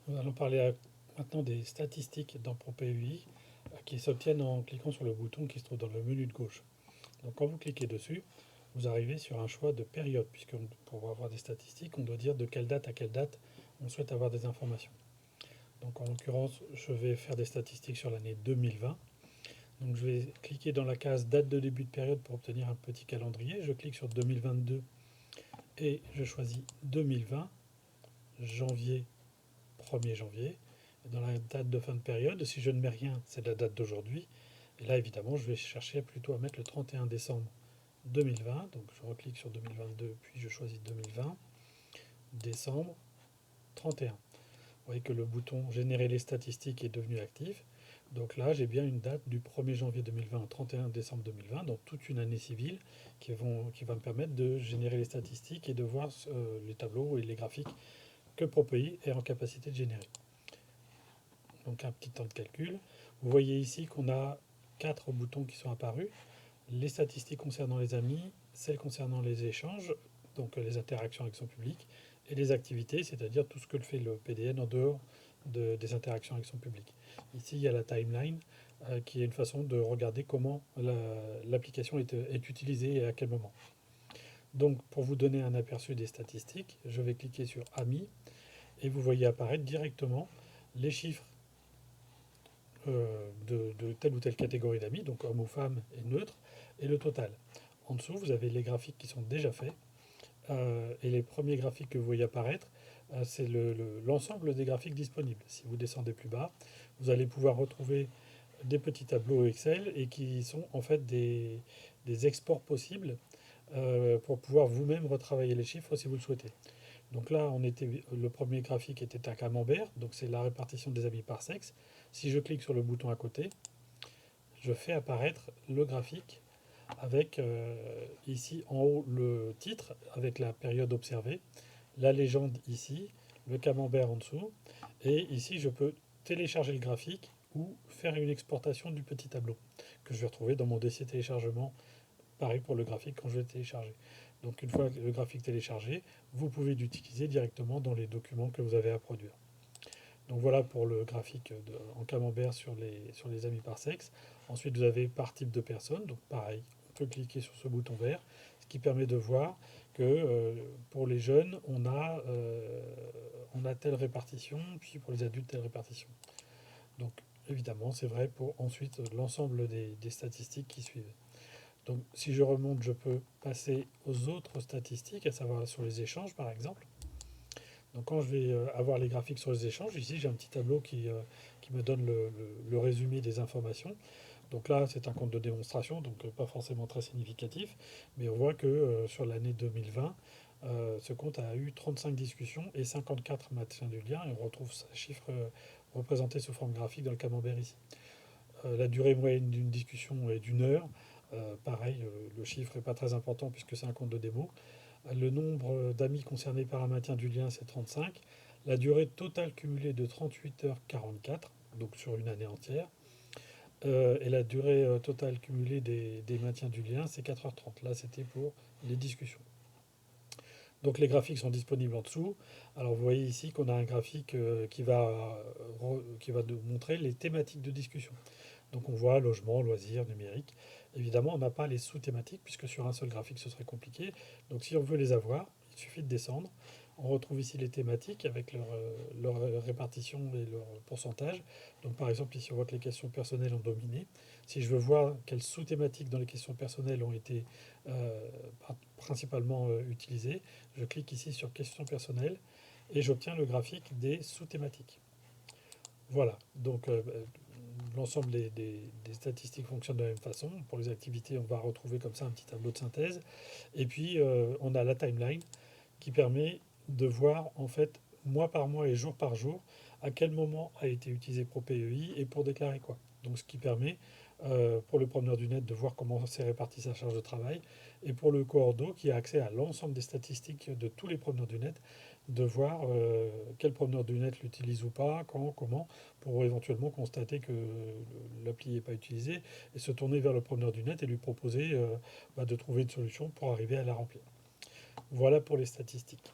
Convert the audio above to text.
Nous allons parler maintenant des statistiques dans ProPUI qui s'obtiennent en cliquant sur le bouton qui se trouve dans le menu de gauche. Donc quand vous cliquez dessus, vous arrivez sur un choix de période, puisque pour avoir des statistiques, on doit dire de quelle date à quelle date on souhaite avoir des informations. Donc en l'occurrence, je vais faire des statistiques sur l'année 2020. Donc je vais cliquer dans la case date de début de période pour obtenir un petit calendrier. Je clique sur 2022 et je choisis 2020, janvier, 1er janvier. Dans la date de fin de période, si je ne mets rien, c'est la date d'aujourd'hui. Et là, évidemment, je vais chercher plutôt à mettre le 31 décembre 2020. Donc je reclique sur 2022, puis je choisis 2020, décembre, 31. Vous voyez que le bouton générer les statistiques est devenu actif. Donc là, j'ai bien une date du 1er janvier 2020 au 31 décembre 2020, donc toute une année civile qui va me permettre de générer les statistiques et de voir les tableaux et les graphiques que ProPI est en capacité de générer. Donc un petit temps de calcul. Vous voyez ici qu'on a 4 boutons qui sont apparus. Les statistiques concernant les amis, celles concernant les échanges, donc les interactions avec son public, et les activités, c'est-à-dire tout ce que fait le PDN en dehors des interactions avec son public. Ici, il y a la timeline, qui est une façon de regarder comment l'application est utilisée et à quel moment. Donc, pour vous donner un aperçu des statistiques, je vais cliquer sur Amis, et vous voyez apparaître directement les chiffres de telle ou telle catégorie d'amis, donc homme ou femme et neutre, et le total. En dessous, vous avez les graphiques qui sont déjà faits, et les premiers graphiques que vous voyez apparaître, c'est l'ensemble des graphiques disponibles. Si vous descendez plus bas, vous allez pouvoir retrouver des petits tableaux Excel et qui sont en fait des exports possibles pour pouvoir vous-même retravailler les chiffres si vous le souhaitez. Donc là, le premier graphique était un camembert, donc c'est la répartition des amis par sexe. Si je clique sur le bouton à côté, je fais apparaître le graphique avec ici en haut le titre avec la période observée, la légende ici, le camembert en dessous, et ici je peux télécharger le graphique ou faire une exportation du petit tableau que je vais retrouver dans mon dossier téléchargement. Pareil pour le graphique quand je vais le télécharger. Donc une fois le graphique téléchargé, vous pouvez l'utiliser directement dans les documents que vous avez à produire. Donc voilà pour le graphique en camembert sur les amis par sexe. Ensuite, vous avez par type de personne. Donc pareil, on peut cliquer sur ce bouton vert, ce qui permet de voir que pour les jeunes, on a telle répartition, puis pour les adultes, telle répartition. Donc évidemment, c'est vrai pour ensuite l'ensemble des statistiques qui suivent. Donc si je remonte, je peux passer aux autres statistiques, à savoir sur les échanges par exemple. Donc quand je vais avoir les graphiques sur les échanges, ici j'ai un petit tableau qui me donne le résumé des informations. Donc là c'est un compte de démonstration, donc pas forcément très significatif, mais on voit que sur l'année 2020, ce compte a eu 35 discussions et 54 maintiens du lien, et on retrouve ce chiffre représenté sous forme graphique dans le camembert ici. La durée moyenne d'une discussion est d'une heure. Pareil, le chiffre n'est pas très important puisque c'est un compte de démo. Le nombre d'amis concernés par un maintien du lien, c'est 35. La durée totale cumulée de 38h44, donc sur une année entière. Et la durée totale cumulée des maintiens du lien, c'est 4h30. Là, c'était pour les discussions. Donc les graphiques sont disponibles en dessous. Alors vous voyez ici qu'on a un graphique qui va nous montrer les thématiques de discussion. Donc on voit logement, loisirs, numérique. Évidemment, on n'a pas les sous-thématiques, puisque sur un seul graphique, ce serait compliqué. Donc si on veut les avoir, il suffit de descendre. On retrouve ici les thématiques avec leur répartition et leur pourcentage. Donc par exemple, ici on voit que les questions personnelles ont dominé. Si je veux voir quelles sous-thématiques dans les questions personnelles ont été euh, principalement utilisées, je clique ici sur questions personnelles et j'obtiens le graphique des sous-thématiques. Voilà, donc l'ensemble des statistiques fonctionnent de la même façon. Pour les activités, on va retrouver comme ça un petit tableau de synthèse. Et puis, on a la timeline qui permet de voir, en fait, mois par mois et jour par jour, à quel moment a été utilisé ProPEI et pour déclarer quoi. Donc, ce qui permet, pour le promeneur du net, de voir comment s'est répartie sa charge de travail, et pour le coordo, qui a accès à l'ensemble des statistiques de tous les promeneurs du net, de voir quel promeneur du net l'utilise ou pas, quand, comment, pour éventuellement constater que l'appli n'est pas utilisée et se tourner vers le promeneur du net et lui proposer de trouver une solution pour arriver à la remplir. Voilà pour les statistiques.